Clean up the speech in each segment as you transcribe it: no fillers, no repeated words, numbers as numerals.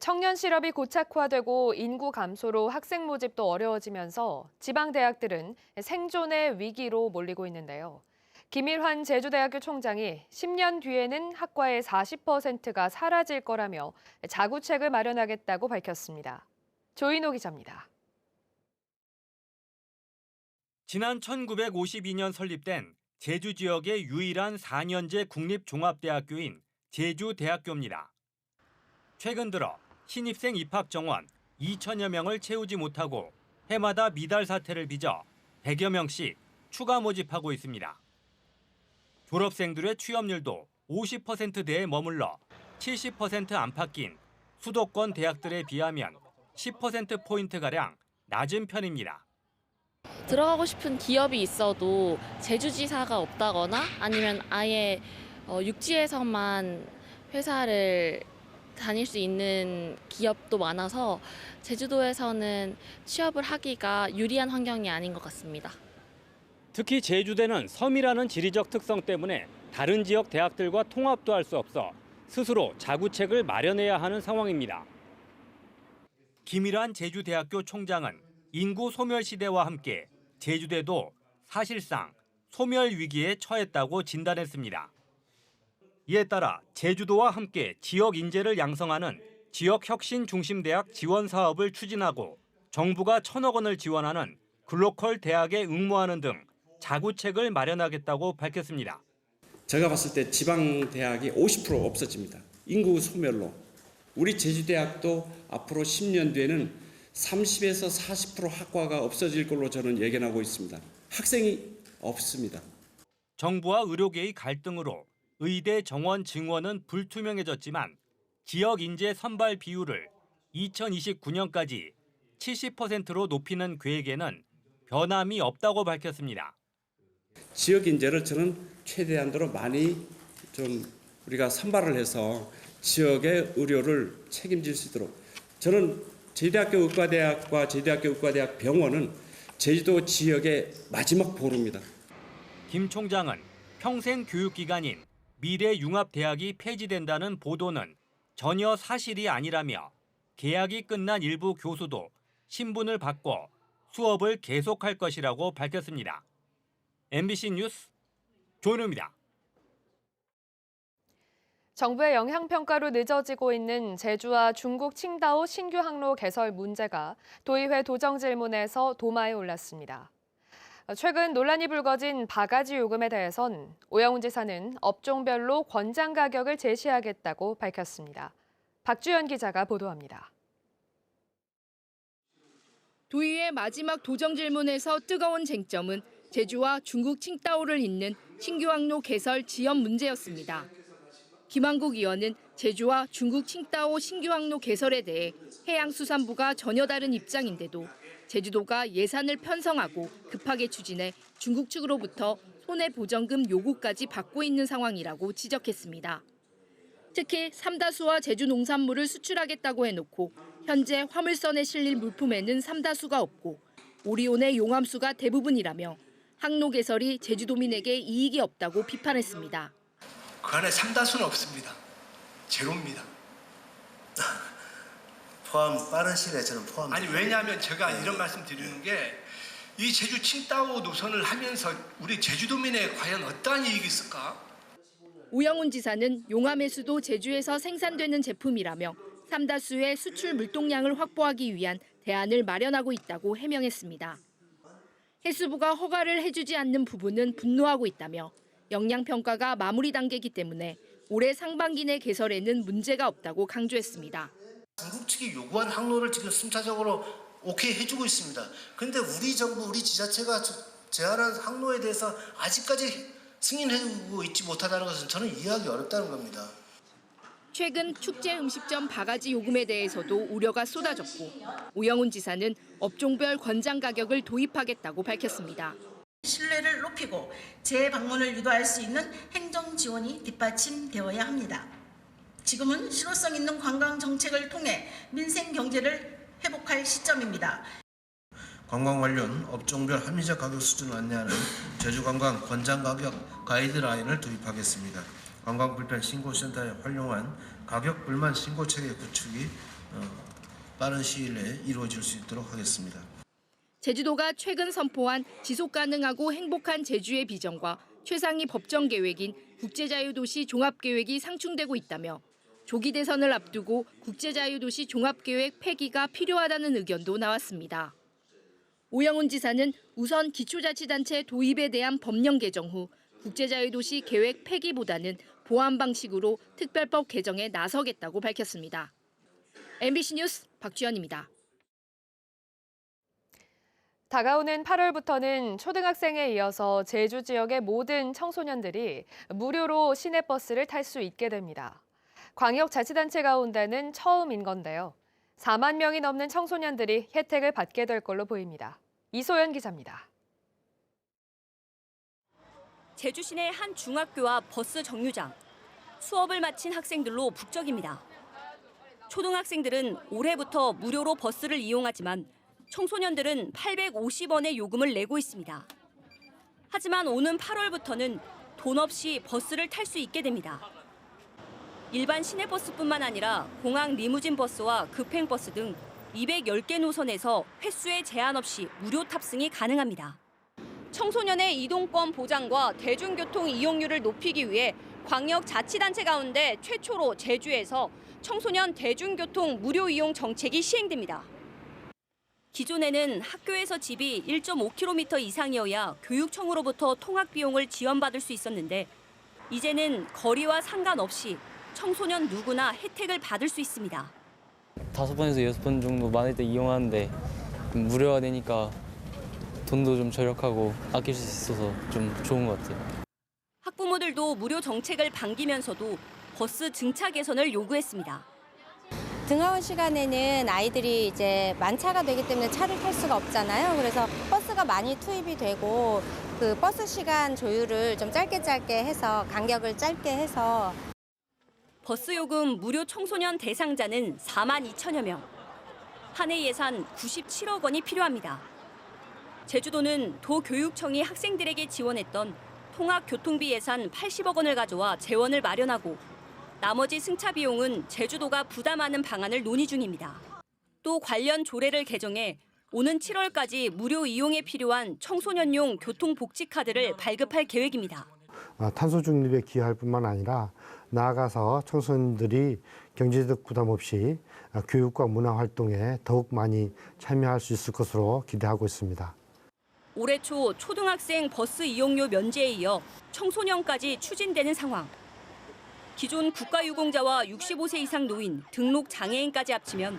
청년 실업이 고착화되고 인구 감소로 학생 모집도 어려워지면서 지방 대학들은 생존의 위기로 몰리고 있는데요. 김일환 제주대학교 총장이 10년 뒤에는 학과의 40%가 사라질 거라며 자구책을 마련하겠다고 밝혔습니다. 조인호 기자입니다. 지난 1952년 설립된 제주 지역의 유일한 4년제 국립종합대학교인 제주대학교입니다. 최근 들어 신입생 입학 정원 2천여 명을 채우지 못하고 해마다 미달 사태를 빚어 100여 명씩 추가 모집하고 있습니다. 졸업생들의 취업률도 50%대에 머물러 70% 안팎인 수도권 대학들에 비하면 10%포인트가량 낮은 편입니다. 들어가고 싶은 기업이 있어도 제주지사가 없다거나 아니면 아예 육지에서만 회사를 다닐 수 있는 기업도 많아서 제주도에서는 취업을 하기가 유리한 환경이 아닌 것 같습니다. 특히 제주대는 섬이라는 지리적 특성 때문에 다른 지역 대학들과 통합도 할 수 없어 스스로 자구책을 마련해야 하는 상황입니다. 김일환 제주대학교 총장은 인구 소멸 시대와 함께 제주대도 사실상 소멸 위기에 처했다고 진단했습니다. 이에 따라 제주도와 함께 지역 인재를 양성하는 지역혁신중심대학 지원 사업을 추진하고 정부가 1,000억 원을 지원하는 글로컬 대학에 응모하는 등 자구책을 마련하겠다고 밝혔습니다. 제가 봤을 때 지방 대학이 50% 없어집니다. 인구 소멸로. 우리 제주대학도 앞으로 10년 뒤에는 30에서 40% 학과가 없어질 걸로 저는 예견하고 있습니다. 학생이 없습니다. 정부와 의료계의 갈등으로 의대 정원 증원은 불투명해졌지만 지역 인재 선발 비율을 2029년까지 70%로 높이는 계획에는 변함이 없다고 밝혔습니다. 지역 인재를 저는 최대한도로 많이 좀 우리가 선발을 해서 지역의 의료를 책임질 수 있도록 저는 제주대학교 의과대학과 제주대학교 의과대학 병원은 제주도 지역의 마지막 보루입니다. 김 총장은 평생 교육기관인 미래융합대학이 폐지된다는 보도는 전혀 사실이 아니라며 계약이 끝난 일부 교수도 신분을 바꿔 수업을 계속할 것이라고 밝혔습니다. MBC 뉴스 조인호입니다. 정부의 영향평가로 늦어지고 있는 제주와 중국 칭다오 신규 항로 개설 문제가 도의회 도정질문에서 도마에 올랐습니다. 최근 논란이 불거진 바가지 요금에 대해선 오영훈 지사는 업종별로 권장 가격을 제시하겠다고 밝혔습니다. 박주연 기자가 보도합니다. 도의회 마지막 도정질문에서 뜨거운 쟁점은 제주와 중국 칭다오를 잇는 신규 항로 개설 지연 문제였습니다. 김한국 의원은 제주와 중국 칭다오 신규 항로 개설에 대해 해양수산부가 전혀 다른 입장인데도 제주도가 예산을 편성하고 급하게 추진해 중국 측으로부터 손해보전금 요구까지 받고 있는 상황이라고 지적했습니다. 특히 삼다수와 제주 농산물을 수출하겠다고 해놓고 현재 화물선에 실릴 물품에는 삼다수가 없고 오리온의 용암수가 대부분이라며 항로 개설이 제주도민에게 이익이 없다고 비판했습니다. 그 안에 삼다수는 없습니다. 제로입니다. 빠른 시일에 저는 포함. 아니 왜냐하면 제가 이런 말씀 드리는 게 이 제주 칭다오 노선을 하면서 우리 제주도민에 과연 어떠한 이익이 있을까? 오영훈 지사는 용암해수도 제주에서 생산되는 제품이라며 삼다수의 수출 물동량을 확보하기 위한 대안을 마련하고 있다고 해명했습니다. 해수부가 허가를 해주지 않는 부분은 분노하고 있다며 영양평가가 마무리 단계이기 때문에 올해 상반기 내 개설에는 문제가 없다고 강조했습니다. 중국 측이 요구한 항로를 지금 순차적으로 오케이 해주고 있습니다. 그런데 우리 정부, 우리 지자체가 제안한 항로에 대해서 아직까지 승인해주고 있지 못하다는 것은 저는 이해하기 어렵다는 겁니다. 최근 축제 음식점 바가지 요금에 대해서도 우려가 쏟아졌고 오영훈 지사는 업종별 권장 가격을 도입하겠다고 밝혔습니다. 신뢰를 높이고 재방문을 유도할 수 있는 행정 지원이 뒷받침되어야 합니다. 지금은 실효성 있는 관광 정책을 통해 민생 경제를 회복할 시점입니다. 관광 관련 업종별 합리적 가격 수준을 안내하는 제주관광 권장 가격 가이드라인을 도입하겠습니다. 관광불편 신고센터에 활용한 가격 불만 신고 체계 구축이 빠른 시일 내에 이루어질 수 있도록 하겠습니다. 제주도가 최근 선포한 지속 가능하고 행복한 제주의 비전과 최상위 법정 계획인 국제자유도시 종합계획이 상충되고 있다며 조기 대선을 앞두고 국제자유도시 종합계획 폐기가 필요하다는 의견도 나왔습니다. 오영훈 지사는 우선 기초자치단체 도입에 대한 법령 개정 후 국제자유도시 계획 폐기보다는 보완 방식으로 특별법 개정에 나서겠다고 밝혔습니다. MBC 뉴스 박주연입니다. 다가오는 8월부터는 초등학생에 이어서 제주 지역의 모든 청소년들이 무료로 시내버스를 탈 수 있게 됩니다. 광역자치단체 가운데는 처음인 건데요. 4만 명이 넘는 청소년들이 혜택을 받게 될 걸로 보입니다. 이소연 기자입니다. 제주 시내 한 중학교와 버스 정류장, 수업을 마친 학생들로 북적입니다. 초등학생들은 올해부터 무료로 버스를 이용하지만 청소년들은 850원의 요금을 내고 있습니다. 하지만 오는 8월부터는 돈 없이 버스를 탈 수 있게 됩니다. 일반 시내버스뿐만 아니라 공항 리무진 버스와 급행버스 등 210개 노선에서 횟수에 제한 없이 무료 탑승이 가능합니다. 청소년의 이동권 보장과 대중교통 이용률을 높이기 위해 광역자치단체 가운데 최초로 제주에서 청소년 대중교통 무료 이용 정책이 시행됩니다. 기존에는 학교에서 집이 1.5km 이상이어야 교육청으로부터 통학 비용을 지원받을 수 있었는데 이제는 거리와 상관없이 청소년 누구나 혜택을 받을 수 있습니다. 5번에서 6번 정도 많을 때 이용하는데 무료가 되니까 돈도 좀 절약하고 아낄 수 있어서 좀 좋은 것 같아요. 학부모들도 무료 정책을 반기면서도 버스 승차 개선을 요구했습니다. 등하원 시간에는 아이들이 이제 만차가 되기 때문에 차를 탈 수가 없잖아요. 그래서 버스가 많이 투입이 되고 그 버스 시간 조율을 좀 짧게 해서 간격을 짧게 해서 버스 요금 무료 청소년 대상자는 4만 2천여 명. 한 해 예산 97억 원이 필요합니다. 제주도는 도교육청이 학생들에게 지원했던 통학 교통비 예산 80억 원을 가져와 재원을 마련하고 나머지 승차 비용은 제주도가 부담하는 방안을 논의 중입니다. 또 관련 조례를 개정해 오는 7월까지 무료 이용에 필요한 청소년용 교통복지카드를 발급할 계획입니다. 탄소 중립에 기여할 뿐만 아니라 나아가서 청소년들이 경제적 부담 없이 교육과 문화 활동에 더욱 많이 참여할 수 있을 것으로 기대하고 있습니다. 올해 초 초등학생 버스 이용료 면제에 이어 청소년까지 추진되는 상황. 기존 국가유공자와 65세 이상 노인, 등록 장애인까지 합치면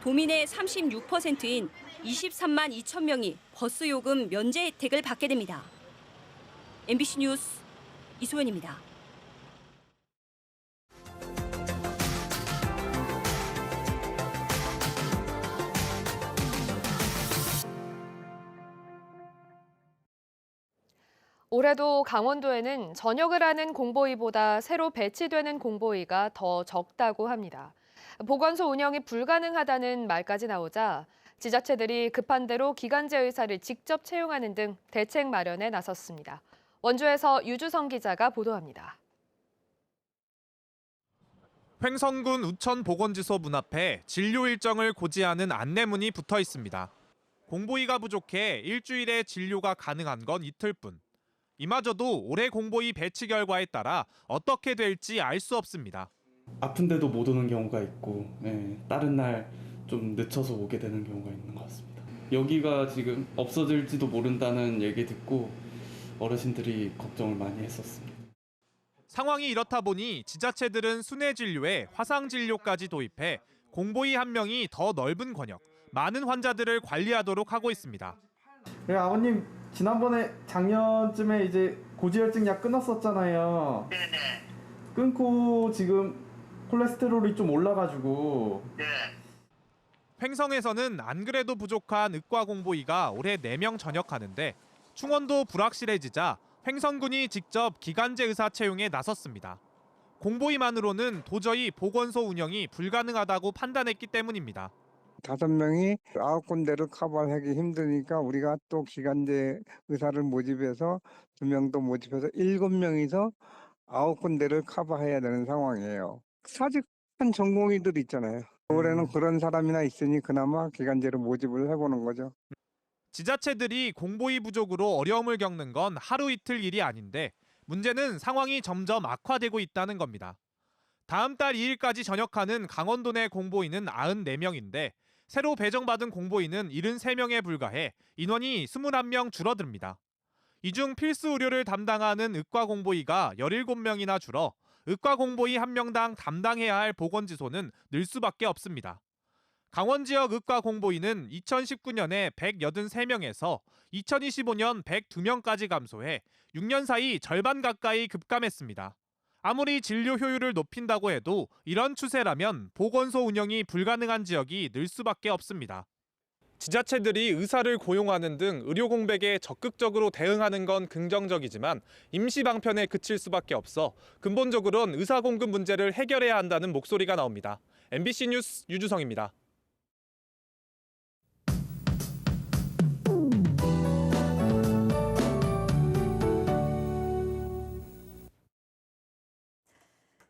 도민의 36%인 23만 2천 명이 버스 요금 면제 혜택을 받게 됩니다. MBC 뉴스 이소연입니다. 올해도 강원도에는 전역을 하는 공보위보다 새로 배치되는 공보위가 더 적다고 합니다. 보건소 운영이 불가능하다는 말까지 나오자 지자체들이 급한 대로 기간제 의사를 직접 채용하는 등 대책 마련에 나섰습니다. 원주에서 유주성 기자가 보도합니다. 횡성군 우천보건지소 문 앞에 진료 일정을 고지하는 안내문이 붙어 있습니다. 공보위가 부족해 일주일에 진료가 가능한 건 이틀뿐. 이마저도 올해 공보위 배치 결과에 따라 어떻게 될지 알 수 없습니다. 아픈데도 못 오는 경우가 있고 다른 날 좀 늦춰서 오게 되는 경우가 있는 것 같습니다. 여기가 지금 없어질지도 모른다는 얘기 듣고 어르신들이 걱정을 많이 했었습니다. 상황이 이렇다 보니 지자체들은 순회 진료에 화상 진료까지 도입해 공보위 한 명이 더 넓은 권역, 많은 환자들을 관리하도록 하고 있습니다. 네, 아버님 지난번에 작년쯤에 이제 고지혈증 약 끊었었잖아요. 네네. 끊고 지금 콜레스테롤이 좀 올라가지고. 네. 횡성에서는 안 그래도 부족한 의과 공보위가 올해 4명 전역하는데 충원도 불확실해지자 횡성군이 직접 기간제 의사 채용에 나섰습니다. 공보위만으로는 도저히 보건소 운영이 불가능하다고 판단했기 때문입니다. 5명이 9군데를 커버하기 힘드니까 우리가 또 기간제 의사를 모집해서 2명 더 모집해서 7명이서 9군데를 커버해야 되는 상황이에요. 사직한 전공의들 있잖아요. 올해는 그런 사람이나 있으니 그나마 기간제로 모집을 해보는 거죠. 지자체들이 공보위 부족으로 어려움을 겪는 건 하루 이틀 일이 아닌데 문제는 상황이 점점 악화되고 있다는 겁니다. 다음 달 2일까지 전역하는 강원도 내 공보위는 94명인데 새로 배정받은 공보위는 73명에 불과해 인원이 21명 줄어듭니다. 이 중 필수 의료를 담당하는 의과 공보위가 17명이나 줄어 의과 공보위 1명당 담당해야 할 보건지소는 늘 수밖에 없습니다. 강원 지역 의과 공보위는 2019년에 183명에서 2025년 102명까지 감소해 6년 사이 절반 가까이 급감했습니다. 아무리 진료 효율을 높인다고 해도 이런 추세라면 보건소 운영이 불가능한 지역이 늘 수밖에 없습니다. 지자체들이 의사를 고용하는 등 의료 공백에 적극적으로 대응하는 건 긍정적이지만 임시 방편에 그칠 수밖에 없어 근본적으로는 의사 공급 문제를 해결해야 한다는 목소리가 나옵니다. MBC 뉴스 유주성입니다.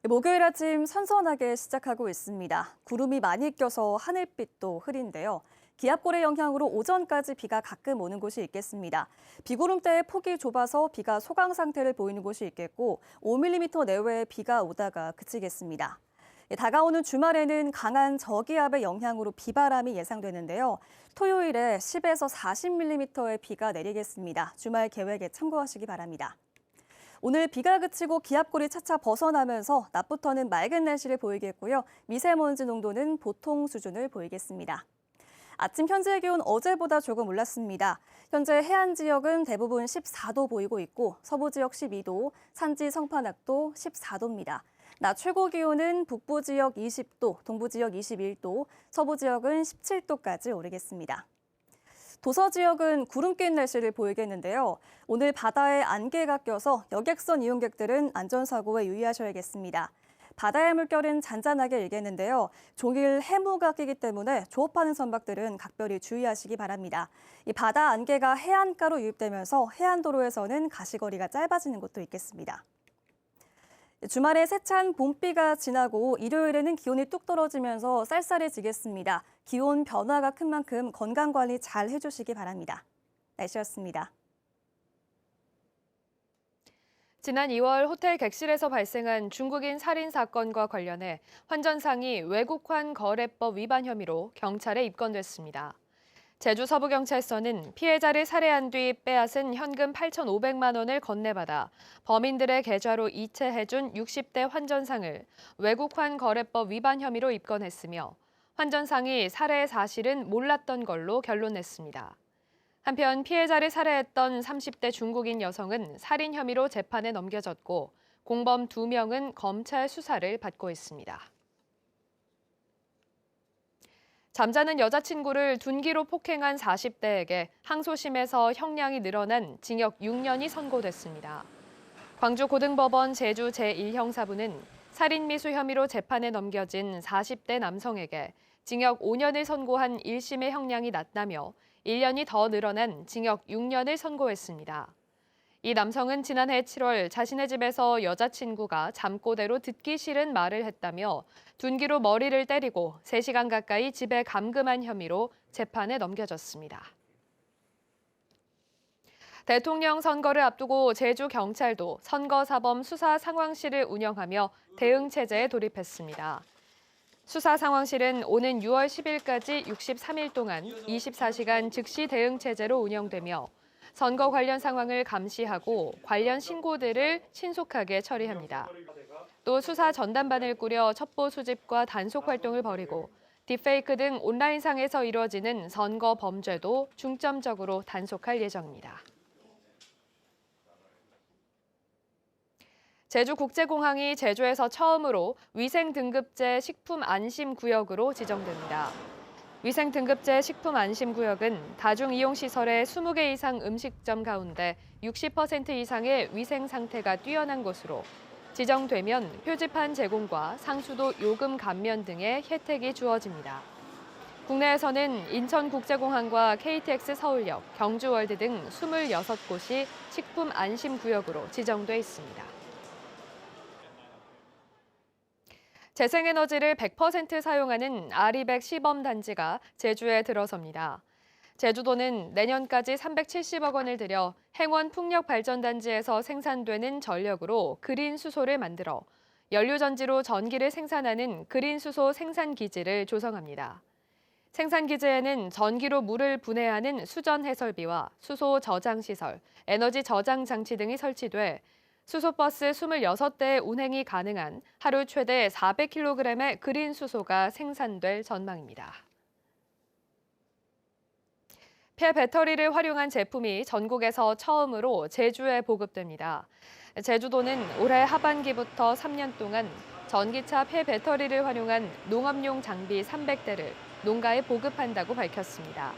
목요일 아침 선선하게 시작하고 있습니다. 구름이 많이 껴서 하늘빛도 흐린데요. 기압골의 영향으로 오전까지 비가 가끔 오는 곳이 있겠습니다. 비구름대의 폭이 좁아서 비가 소강 상태를 보이는 곳이 있겠고 5mm 내외의 비가 오다가 그치겠습니다. 다가오는 주말에는 강한 저기압의 영향으로 비바람이 예상되는데요. 토요일에 10에서 40mm의 비가 내리겠습니다. 주말 계획에 참고하시기 바랍니다. 오늘 비가 그치고 기압골이 차차 벗어나면서 낮부터는 맑은 날씨를 보이겠고요. 미세먼지 농도는 보통 수준을 보이겠습니다. 아침 현재 기온 어제보다 조금 올랐습니다. 현재 해안 지역은 대부분 14도 보이고 있고 서부 지역 12도, 산지 성판악도 14도입니다. 낮 최고 기온은 북부 지역 20도, 동부 지역 21도, 서부 지역은 17도까지 오르겠습니다. 도서 지역은 구름 낀 날씨를 보이겠는데요. 오늘 바다에 안개가 껴서 여객선 이용객들은 안전사고에 유의하셔야겠습니다. 바다의 물결은 잔잔하게 일겠는데요. 종일 해무가 끼기 때문에 조업하는 선박들은 각별히 주의하시기 바랍니다. 이 바다 안개가 해안가로 유입되면서 해안도로에서는 가시거리가 짧아지는 곳도 있겠습니다. 주말에 세찬 봄비가 지나고 일요일에는 기온이 뚝 떨어지면서 쌀쌀해지겠습니다. 기온 변화가 큰 만큼 건강관리 잘 해주시기 바랍니다. 날씨였습니다. 지난 2월 호텔 객실에서 발생한 중국인 살인 사건과 관련해 환전상이 외국환 거래법 위반 혐의로 경찰에 입건됐습니다. 제주 서부경찰서는 피해자를 살해한 뒤 빼앗은 현금 8,500만 원을 건네받아 범인들의 계좌로 이체해준 60대 환전상을 외국환 거래법 위반 혐의로 입건했으며 환전상이 살해 사실은 몰랐던 걸로 결론냈습니다. 한편 피해자를 살해했던 30대 중국인 여성은 살인 혐의로 재판에 넘겨졌고 공범 2명은 검찰 수사를 받고 있습니다. 잠자는 여자친구를 둔기로 폭행한 40대에게 항소심에서 형량이 늘어난 징역 6년이 선고됐습니다. 광주고등법원 제주 제1형사부는 살인미수 혐의로 재판에 넘겨진 40대 남성에게 징역 5년을 선고한 1심의 형량이 낮다며 1년이 더 늘어난 징역 6년을 선고했습니다. 이 남성은 지난해 7월 자신의 집에서 여자친구가 잠꼬대로 듣기 싫은 말을 했다며 둔기로 머리를 때리고 3시간 가까이 집에 감금한 혐의로 재판에 넘겨졌습니다. 대통령 선거를 앞두고 제주경찰도 선거사범 수사상황실을 운영하며 대응 체제에 돌입했습니다. 수사상황실은 오는 6월 10일까지 63일 동안 24시간 즉시 대응 체제로 운영되며 선거 관련 상황을 감시하고 관련 신고들을 신속하게 처리합니다. 또 수사 전담반을 꾸려 첩보 수집과 단속 활동을 벌이고 딥페이크 등 온라인상에서 이루어지는 선거 범죄도 중점적으로 단속할 예정입니다. 제주국제공항이 제주에서 처음으로 위생등급제 식품안심구역으로 지정됩니다. 위생등급제 식품안심구역은 다중이용시설의 20개 이상 음식점 가운데 60% 이상의 위생 상태가 뛰어난 곳으로 지정되면 표지판 제공과 상수도 요금 감면 등의 혜택이 주어집니다. 국내에서는 인천국제공항과 KTX 서울역, 경주월드 등 26곳이 식품안심구역으로 지정돼 있습니다. 재생에너지를 100% 사용하는 아리백 시범단지가 제주에 들어섭니다. 제주도는 내년까지 370억 원을 들여 행원 풍력발전단지에서 생산되는 전력으로 그린 수소를 만들어 연료전지로 전기를 생산하는 그린 수소 생산기지를 조성합니다. 생산기지에는 전기로 물을 분해하는 수전 해설비와 수소 저장 시설, 에너지 저장 장치 등이 설치돼 수소버스 26대의 운행이 가능한 하루 최대 400kg의 그린 수소가 생산될 전망입니다. 폐배터리를 활용한 제품이 전국에서 처음으로 제주에 보급됩니다. 제주도는 올해 하반기부터 3년 동안 전기차 폐배터리를 활용한 농업용 장비 300대를 농가에 보급한다고 밝혔습니다.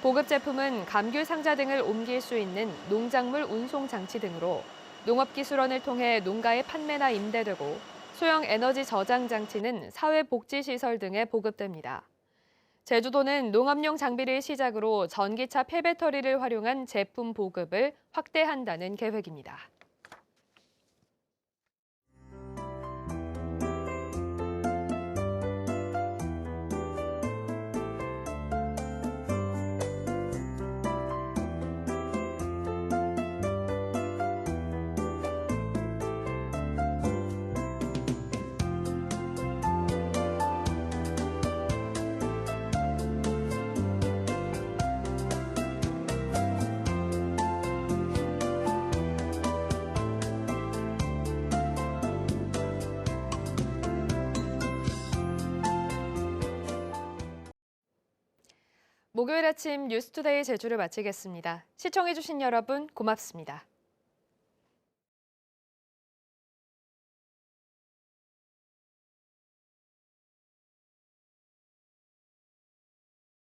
보급 제품은 감귤 상자 등을 옮길 수 있는 농작물 운송 장치 등으로 농업기술원을 통해 농가에 판매나 임대되고 소형 에너지 저장 장치는 사회복지시설 등에 보급됩니다. 제주도는 농업용 장비를 시작으로 전기차 폐배터리를 활용한 제품 보급을 확대한다는 계획입니다. 목요일 아침 뉴스투데이 제주를 마치겠습니다. 시청해주신 여러분 고맙습니다.